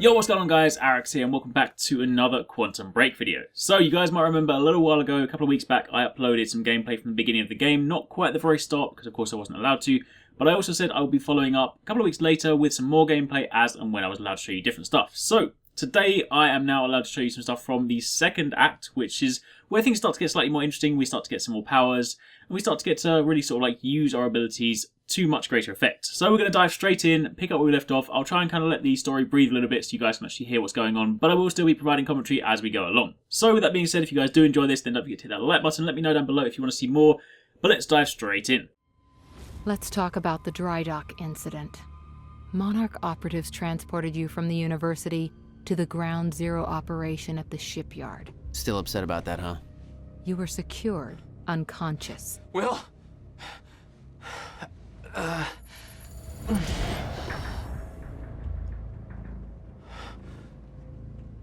Yo, what's going on guys, Arax here and welcome back to another Quantum Break video. So you guys might remember a little while ago, a couple of weeks back, I uploaded some gameplay from the beginning of the game, not quite at the very start because of course I wasn't allowed to, but I also said I would be following up a couple of weeks later with some more gameplay as and when I was allowed to show you different stuff. So today I am now allowed to show you some stuff from the second act, which is where things start to get slightly more interesting, we start to get some more powers, and we start to get to really sort of like use our abilities to much greater effect. So we're going to dive straight in, pick up where we left off. I'll try and kind of let the story breathe a little bit so you guys can actually hear what's going on, but I will still be providing commentary as we go along. So with that being said, if you guys do enjoy this, then don't forget to hit that like button, let me know down below if you want to see more, but let's dive straight in. Let's talk about the dry dock incident. Monarch operatives transported you from the university to the ground zero operation at the shipyard. Still upset about that, huh? You were secured, unconscious. Will?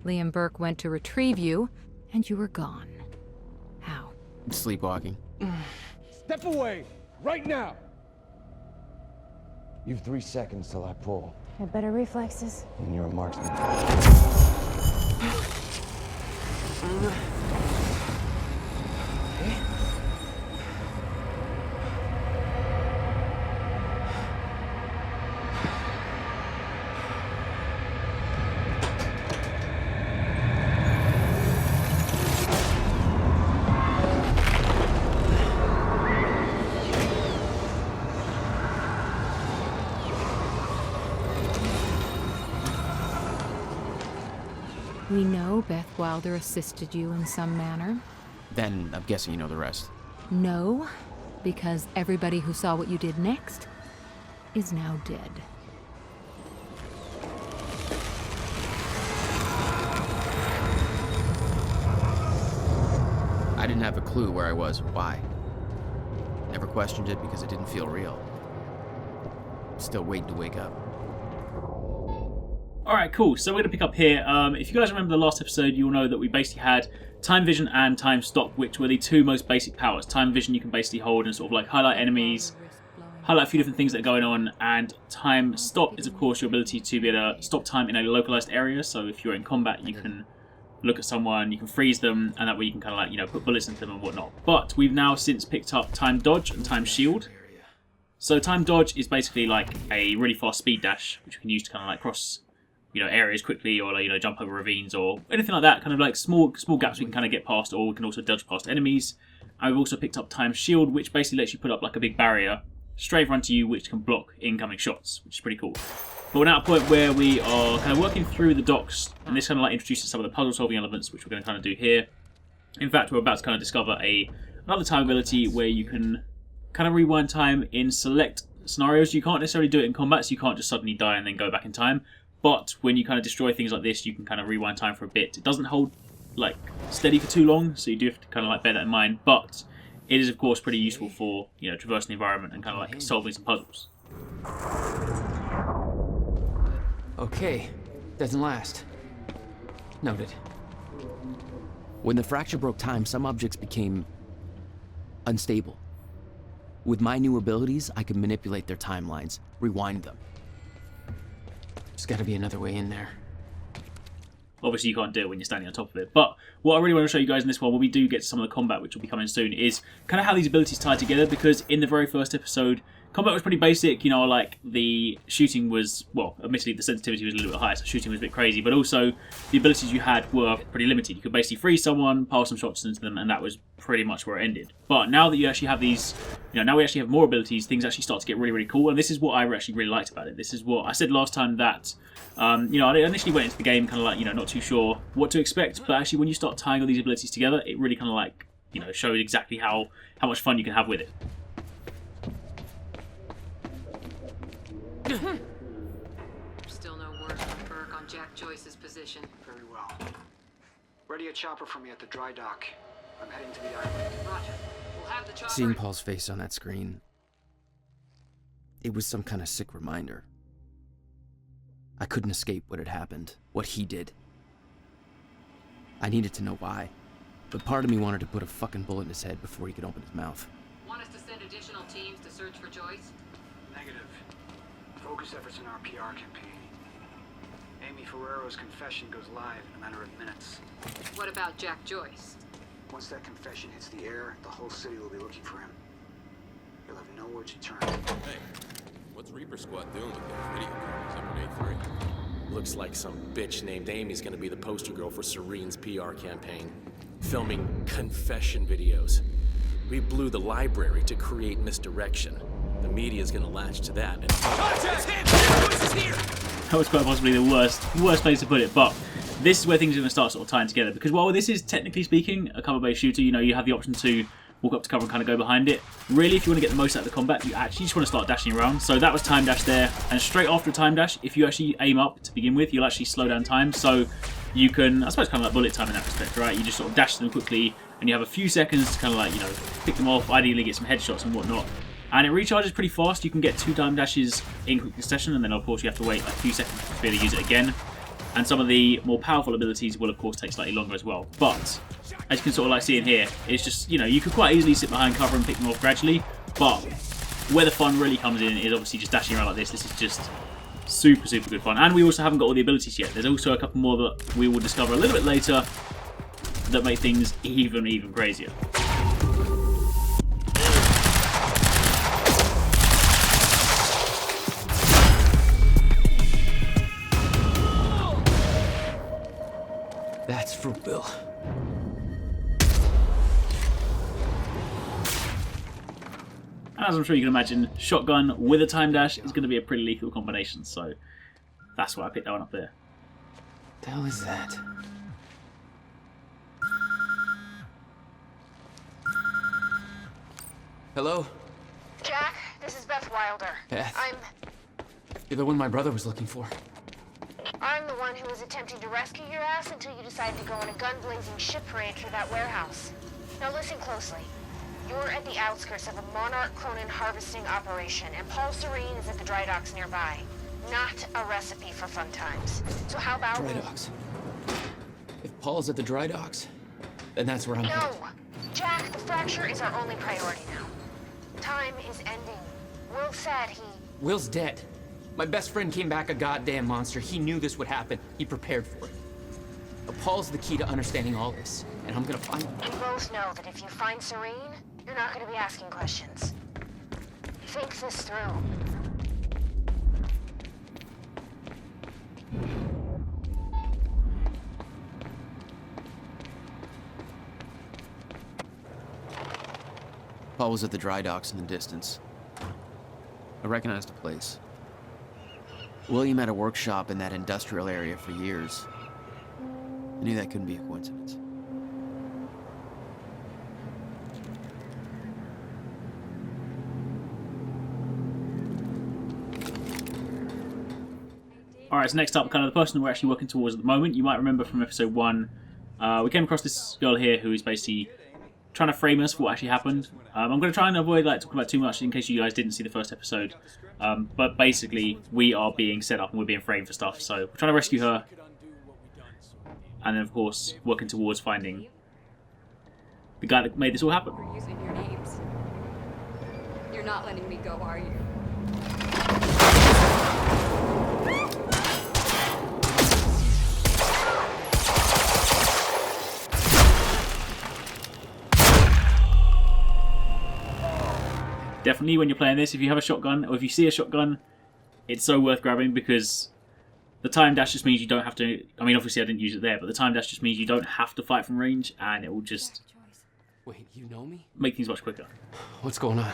Liam Burke went to retrieve you, and you were gone. How? Sleepwalking. Step away! Right now! You've 3 seconds till I pull. Have better reflexes. And you're a marksman. We know Beth Wilder assisted you in some manner. Then I'm guessing you know the rest. No, because everybody who saw what you did next is now dead. I didn't have a clue where I was or why. Never questioned it because it didn't feel real. Still waiting to wake up. Alright, cool. So we're going to pick up here. If you guys remember the last episode, you'll know that we basically had Time Vision and Time Stop, which were the two most basic powers. Time Vision you can basically hold and sort of like highlight enemies, highlight a few different things that are going on, and Time Stop is of course your ability to be able to stop time in a localized area. So if you're in combat, you can look at someone, you can freeze them, and that way you can kind of like, you know, put bullets into them and whatnot. But we've now since picked up Time Dodge and Time Shield. So Time Dodge is basically like a really fast speed dash, which you can use to kind of like cross, you know, areas quickly, or like, you know, jump over ravines or anything like that. Kind of like small gaps we can kind of get past, or we can also dodge past enemies. And we've also picked up Time Shield, which basically lets you put up like a big barrier straight in front of you, which can block incoming shots, which is pretty cool. But we're now at a point where we are kind of working through the docks, and this kind of like introduces some of the puzzle solving elements, which we're going to kind of do here. In fact, we're about to kind of discover another time ability where you can kind of rewind time in select scenarios. You can't necessarily do it in combat, so you can't just suddenly die and then go back in time. But when you kind of destroy things like this, you can kind of rewind time for a bit. It doesn't hold like steady for too long, so you do have to kind of like bear that in mind. But it is of course pretty useful for, you know, traversing the environment and kind of like solving some puzzles. Okay, doesn't last. Noted. When the fracture broke time, some objects became unstable. With my new abilities, I could manipulate their timelines, rewind them. There's gotta be another way in there. Obviously you can't do it when you're standing on top of it, but what I really want to show you guys in this one, when we do get to some of the combat, which will be coming soon, is kind of how these abilities tie together, because in the very first episode, combat was pretty basic, you know, like the shooting was, well, admittedly the sensitivity was a little bit higher, so shooting was a bit crazy, but also the abilities you had were pretty limited. You could basically freeze someone, pass some shots into them, and that was pretty much where it ended. But now that you actually have these, you know, now we actually have more abilities, things actually start to get really, really cool, and this is what I actually really liked about it. This is what I said last time that, you know, I initially went into the game kind of like, you know, not too sure what to expect, but actually when you start tying all these abilities together, it really kind of like, you know, shows exactly how much fun you can have with it. Still no word from Burke on Jack Joyce's position. Very well. Ready a chopper for me at the dry dock. I'm heading to the island. Roger. We'll have the chopper. Seeing Paul's face on that screen, it was some kind of sick reminder. I couldn't escape what had happened, what he did. I needed to know why, but part of me wanted to put a fucking bullet in his head before he could open his mouth. Want us to send additional teams to search for Joyce? Negative. Focus efforts in our PR campaign. Amy Ferrero's confession goes live in a matter of minutes. What about Jack Joyce? Once that confession hits the air, the whole city will be looking for him. He'll have nowhere to turn. Hey, what's Reaper Squad doing with those video cameras up at A3? Looks like some bitch named Amy's gonna be the poster girl for Serene's PR campaign. Filming confession videos. We blew the library to create misdirection. The media's gonna latch to that and... That was quite possibly the worst place to put it, but this is where things are going to start sort of tying together, because while this is technically speaking a cover-based shooter, you know, you have the option to walk up to cover and kind of go behind it. Really, if you want to get the most out of the combat, you actually just want to start dashing around. So that was time dash there, and straight after a time dash, if you actually aim up to begin with, you'll actually slow down time, so you can, I suppose, kind of like bullet time in that respect, right? You just sort of dash them quickly, and you have a few seconds to kind of like, you know, pick them off, ideally get some headshots and whatnot. And it recharges pretty fast. You can get 2 time dashes in quick succession, and then of course you have to wait a few seconds to be able to use it again. And some of the more powerful abilities will of course take slightly longer as well. But as you can sort of like see in here, it's just, you know, you could quite easily sit behind cover and pick them off gradually. But where the fun really comes in is obviously just dashing around like this. This is just super, super good fun. And we also haven't got all the abilities yet. There's also a couple more that we will discover a little bit later that make things even crazier. That's for Will. And as I'm sure you can imagine, shotgun with a time dash is going to be a pretty lethal combination, so that's why I picked that one up there. What the hell is that? Hello? Jack, this is Beth Wilder. Beth? You're the one my brother was looking for. I'm the one who was attempting to rescue your ass until you decided to go on a gun-blazing ship parade through that warehouse. Now listen closely. You're at the outskirts of a Monarch Cronin harvesting operation, and Paul Serene is at the dry docks nearby. Not a recipe for fun times. So how about... Dry docks? If Paul's at the dry docks, then that's where I'm No! headed. Jack, the fracture is our only priority now. Time is ending. Will said he... Will's dead. My best friend came back a goddamn monster. He knew this would happen. He prepared for it. But Paul's the key to understanding all this, and I'm gonna find him. We both know that if you find Serene, you're not gonna be asking questions. Think this through. Paul was at the dry docks in the distance. I recognized the place. William had a workshop in that industrial area for years. I knew that couldn't be a coincidence. Alright, so next up, kind of the person we're actually working towards at the moment. You might remember from episode 1, we came across this girl here who is basically trying to frame us for what actually happened. I'm going to try and avoid like talking about too much in case you guys didn't see the first episode. But basically, we are being set up and we're being framed for stuff. So we're trying to rescue her. And then, of course, working towards finding the guy that made this all happen. We're using your names. You're not letting me go, are you? Definitely when you're playing this, if you have a shotgun, or if you see a shotgun, it's so worth grabbing because the time dash just means you don't have to... I mean, obviously I didn't use it there, but the time dash just means you don't have to fight from range, and it will just... Wait, you know me? Make things much quicker. What's going on?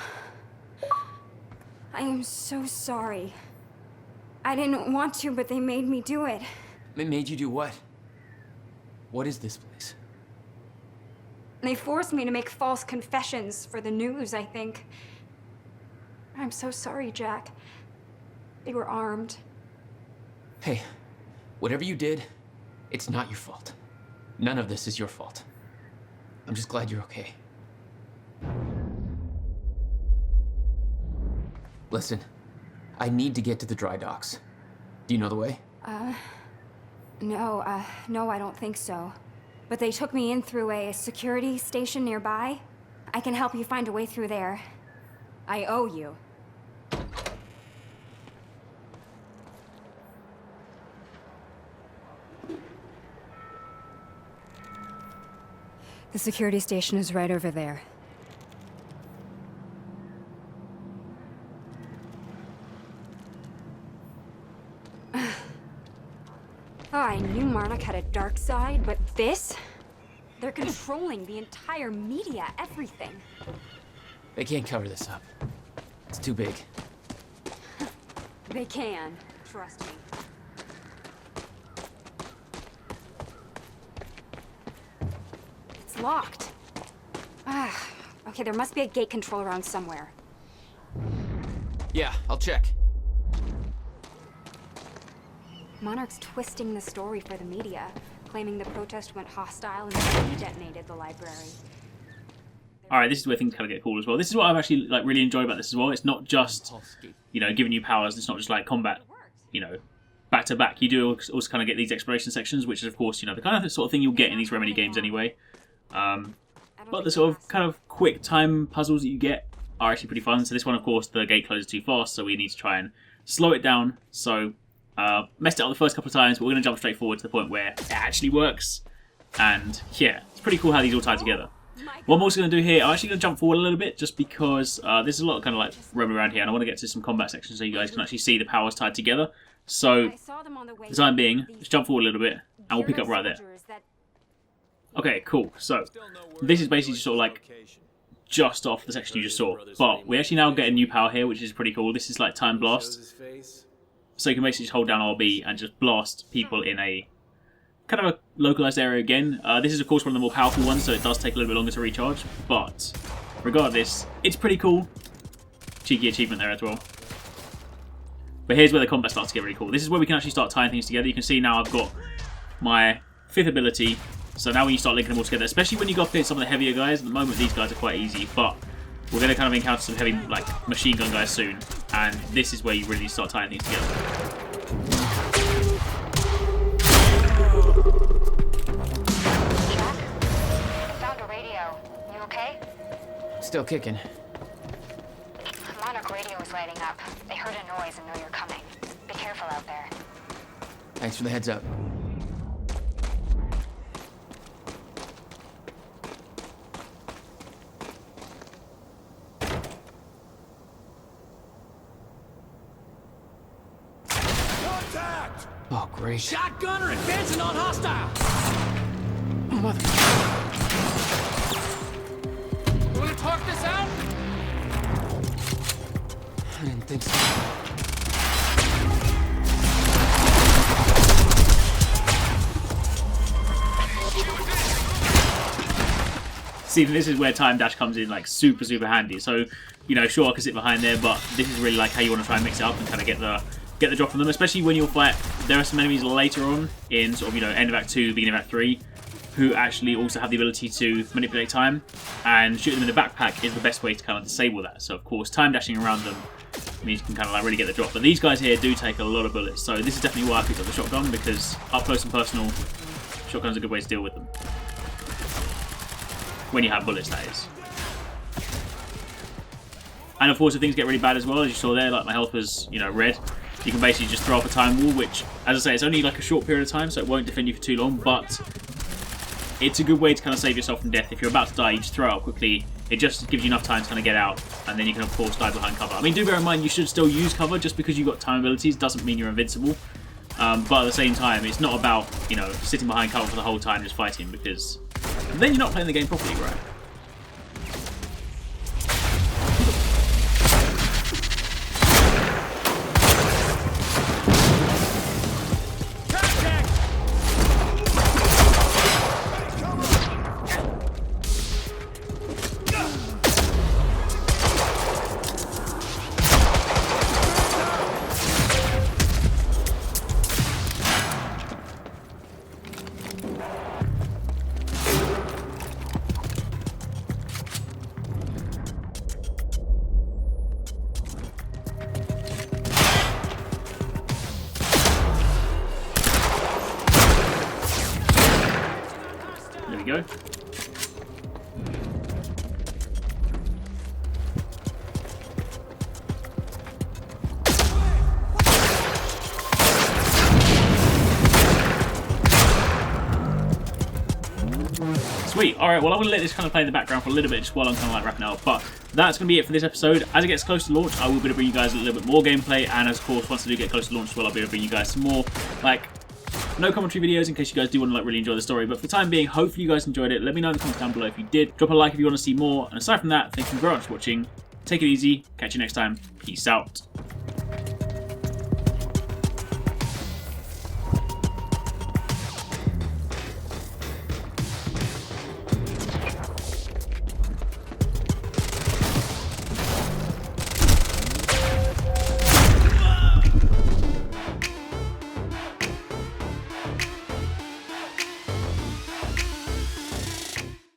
I am so sorry. I didn't want to, but they made me do it. They made you do what? What is this place? They forced me to make false confessions for the news, I think. I'm so sorry, Jack. They were armed. Hey, whatever you did, it's not your fault. None of this is your fault. I'm just glad you're okay. Listen, I need to get to the dry docks. Do you know the way? No, I don't think so. But they took me in through a security station nearby. I can help you find a way through there. I owe you. The security station is right over there. Oh, I knew Monarch had a dark side, but this? They're controlling the entire media, everything. They can't cover this up. It's too big. They can, trust me. It's locked. Ah, okay, there must be a gate control around somewhere. Yeah, I'll check. Monarch's twisting the story for the media, claiming the protest went hostile and that he detonated the library. Alright, this is where things kind of get cool as well. This is what I've actually like really enjoyed about this as well. It's not just, you know, giving you powers. It's not just like combat, you know, back to back. You do also kind of get these exploration sections, which is of course, you know, the kind of sort of thing you'll get in these Remedy games anyway. But the sort of kind of quick time puzzles that you get are actually pretty fun. So this one, of course, the gate closes too fast, so we need to try and slow it down. So messed it up the first couple of times, but we're going to jump straight forward to the point where it actually works. And yeah, it's pretty cool how these all tie together. What I'm also going to do here, I'm actually going to jump forward a little bit just because there's a lot of kind of like roaming around here, and I want to get to some combat sections so you guys can actually see the powers tied together. So, for the time being, let's jump forward a little bit, and we'll pick up right there. Okay, cool. So, this is basically just sort of like just off the section you just saw. But we actually now get a new power here, which is pretty cool. This is like Time Blast. So you can basically just hold down RB and just blast people in a kind of a localized area again. This is of course one of the more powerful ones, so it does take a little bit longer to recharge. But regardless, it's pretty cool. Cheeky achievement there as well. But here's where the combat starts to get really cool. This is where we can actually start tying things together. You can see now I've got my 5th ability. So now when you start linking them all together, especially when you go up against some of the heavier guys, at the moment these guys are quite easy, but we're going to kind of encounter some heavy like machine gun guys soon, and this is where you really start tying things together. Jack, I found a radio. You okay? Still kicking. Monarch radio is lighting up. They heard a noise and know you're coming. Be careful out there. Thanks for the heads up. Oh, great. Shotgunner advancing on hostile! Mother... You wanna talk this out? I didn't think so. See, this is where Time Dash comes in like super handy. So, you know, sure I can sit behind there, but this is really like how you want to try and mix it up and kind of get the drop from them, especially when you'll fight. There are some enemies later on in sort of, you know, end of Act 2, beginning of Act 3, who actually also have the ability to manipulate time, and shooting them in the backpack is the best way to kind of disable that. So of course, time dashing around them means you can kind of like really get the drop. But these guys here do take a lot of bullets, so this is definitely why I picked up the shotgun, because up close and personal, shotgun's a good way to deal with them. When you have bullets, that is. And of course, if things get really bad as well, as you saw there, like my health was, you know, red, you can basically just throw up a time wall, which, as I say, it's only like a short period of time, so it won't defend you for too long, but it's a good way to kind of save yourself from death. If you're about to die, you just throw it up quickly. It just gives you enough time to kind of get out, and then you can, of course, die behind cover. I mean, do bear in mind, you should still use cover. Just because you've got time abilities doesn't mean you're invincible. But at the same time, it's not about, you know, sitting behind cover for the whole time just fighting, because then you're not playing the game properly, right? There we go. Sweet. Alright, well I'm going to let this kind of play in the background for a little bit just while I'm kind of like wrapping it up. But that's going to be it for this episode. As it gets close to launch, I will be able to bring you guys a little bit more gameplay. And of course, once I do get close to launch as well, I'll be able to bring you guys some more, like, no commentary videos in case you guys do want to like really enjoy the story. But for the time being, hopefully you guys enjoyed it. Let me know in the comments down below if you did. Drop a like if you want to see more. And aside from that, thank you very much for watching. Take it easy. Catch you next time. Peace out.